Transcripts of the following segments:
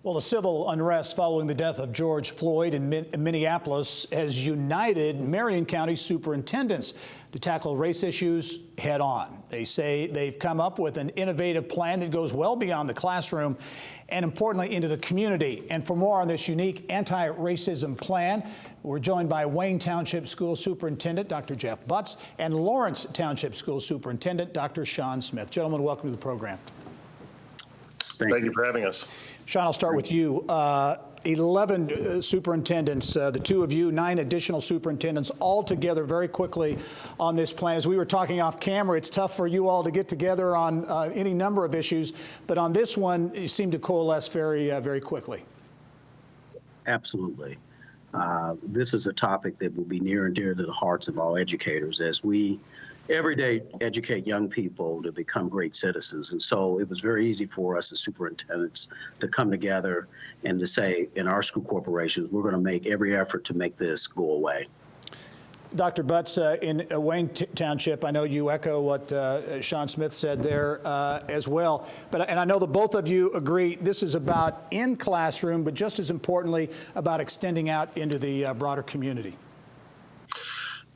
Well, the civil unrest following the death of George Floyd in Minneapolis has united Marion County superintendents to tackle race issues head on. They say they've come up with an innovative plan that goes well beyond the classroom and, importantly, into the community. And for more on this unique anti-racism plan, we're joined by Wayne Township School Superintendent Dr. Jeff Butts and Lawrence Township School Superintendent Dr. Shawn Smith. Gentlemen, welcome to the program. Thank you for having us. Shawn, I'll start with you. 11 superintendents, the two of you, 9 additional superintendents, all together very quickly on this plan. As we were talking off camera, it's tough for you all to get together on any number of issues, but on this one, you seem to coalesce very quickly. Absolutely. This is a topic that will be near and dear to the hearts of all educators as we every day educate young people to become great citizens. And so it was very easy for us as superintendents to come together and to say, in our school corporations, we're going to make every effort to make this go away. Dr. Butts, in Wayne Township, I know you echo what Shawn Smith said there as well. And I know that both of you agree this is about in classroom, but just as importantly, about extending out into the broader community.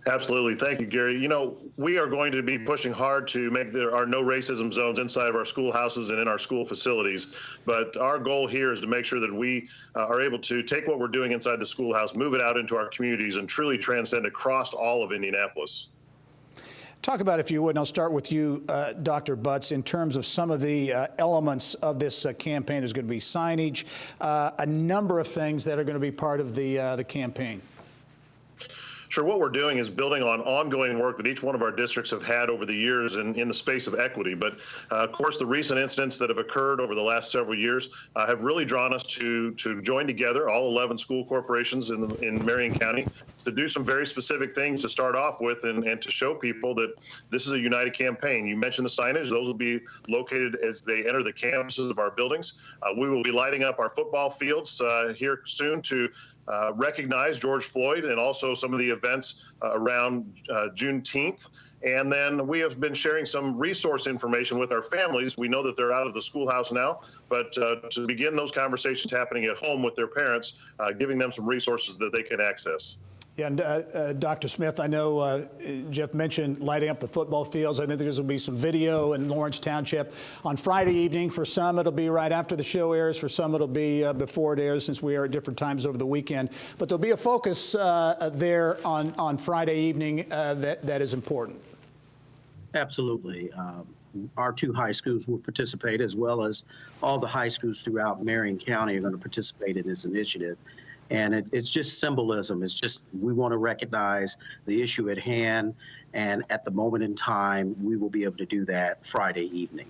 Absolutely. Thank you, Gary. You know, we are going to be pushing hard to make there are no racism zones inside of our schoolhouses and in our school facilities. But our goal here is to make sure that we are able to take what we're doing inside the schoolhouse, move it out into our communities, and truly transcend across all of Indianapolis. Talk about, if you would, and I'll start with you, Dr. Butts, in terms of some of the elements of this campaign. There's going to be signage, a number of things that are going to be part of the campaign. Sure. What we're doing is building on ongoing work that each one of our districts have had over the years in the space of equity. But of course, the recent incidents that have occurred over the last several years have really drawn us to join together, all 11 school corporations in Marion County, to do some very specific things to start off with and to show people that this is a united campaign. You mentioned the signage. Those will be located as they enter the campuses of our buildings. We will be lighting up our football fields here soon to recognize George Floyd and also some of the events around Juneteenth. And then we have been sharing some resource information with our families. We know that they're out of the schoolhouse now, but to begin those conversations happening at home with their parents, giving them some resources that they can access. Yeah, and Dr. Smith, I know Jeff mentioned lighting up the football fields. I think there's going to be some video in Lawrence Township on Friday evening. For some, it'll be right after the show airs. For some, it'll be before it airs, since we are at different times over the weekend. But there'll be a focus there on Friday evening that is important. Absolutely. Our 2 high schools will participate, as well as all the high schools throughout Marion County are going to participate in this initiative. And it's just symbolism. It's just, we want to recognize the issue at hand. And at the moment in time, we will be able to do that Friday evening.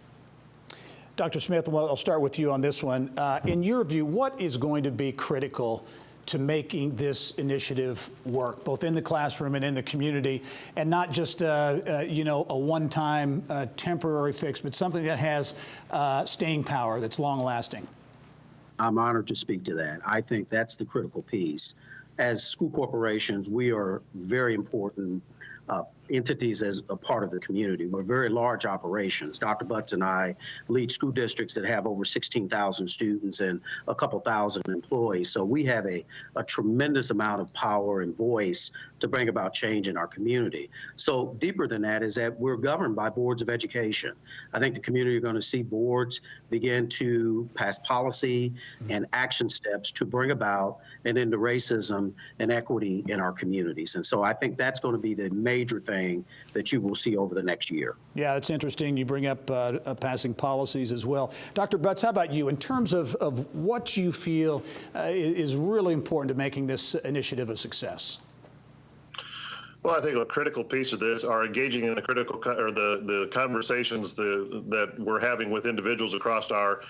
Dr. Smith, well, I'll start with you on this one. In your view, what is going to be critical to making this initiative work, both in the classroom and in the community, and not just you know, a one-time temporary fix, but something that has staying power, that's long-lasting? I'm honored to speak to that. I think that's the critical piece. As school corporations, we are very important entities as a part of the community. We're very large operations. Dr. Butts and I lead school districts that have over 16,000 students and a couple thousand employees. So we have a tremendous amount of power and voice to bring about change in our community. So deeper than that is that we're governed by boards of education. I think the community are going to see boards begin to pass policy and action steps to bring about an end to racism and equity in our communities. And so I think that's going to be the major thing that you will see over the next year. Yeah, it's interesting. You bring up passing policies as well. Dr. Butts, how about you? In terms of what you feel is really important to making this initiative a success? Well, I think a critical piece of this are engaging in the the conversations that we're having with individuals across our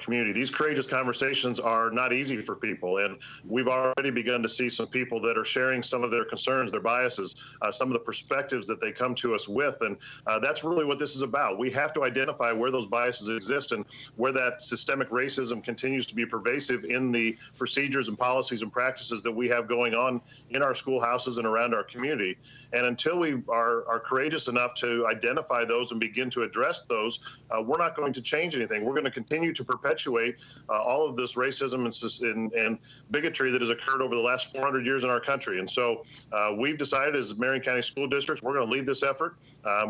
community. These courageous conversations are not easy for people, and we've already begun to see some people that are sharing some of their concerns, their biases, some of the perspectives that they come to us with, and that's really what this is about. We have to identify where those biases exist and where that systemic racism continues to be pervasive in the procedures and policies and practices that we have going on in our schoolhouses and around our community. And until we are courageous enough to identify those and begin to address those, we're not going to change anything. We're going to continue to perpetuate all of this racism and bigotry that has occurred over the last 400 years in our country. And so we've decided as Marion County School Districts, we're going to lead this effort.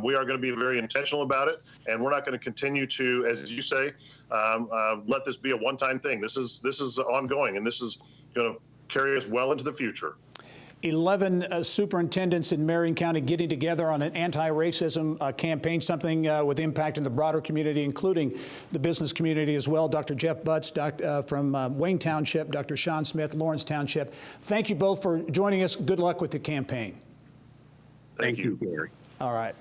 We are going to be very intentional about it, and we're not going to continue to, as you say, let this be a one-time thing. This is ongoing, and this is going to carry us well into the future. 11 superintendents in Marion County getting together on an anti-racism campaign, something with impact in the broader community, including the business community as well. Dr. Jeff Butts from Wayne Township, Dr. Shawn Smith, Lawrence Township. Thank you both for joining us. Good luck with the campaign. Thank you, Gary. All right.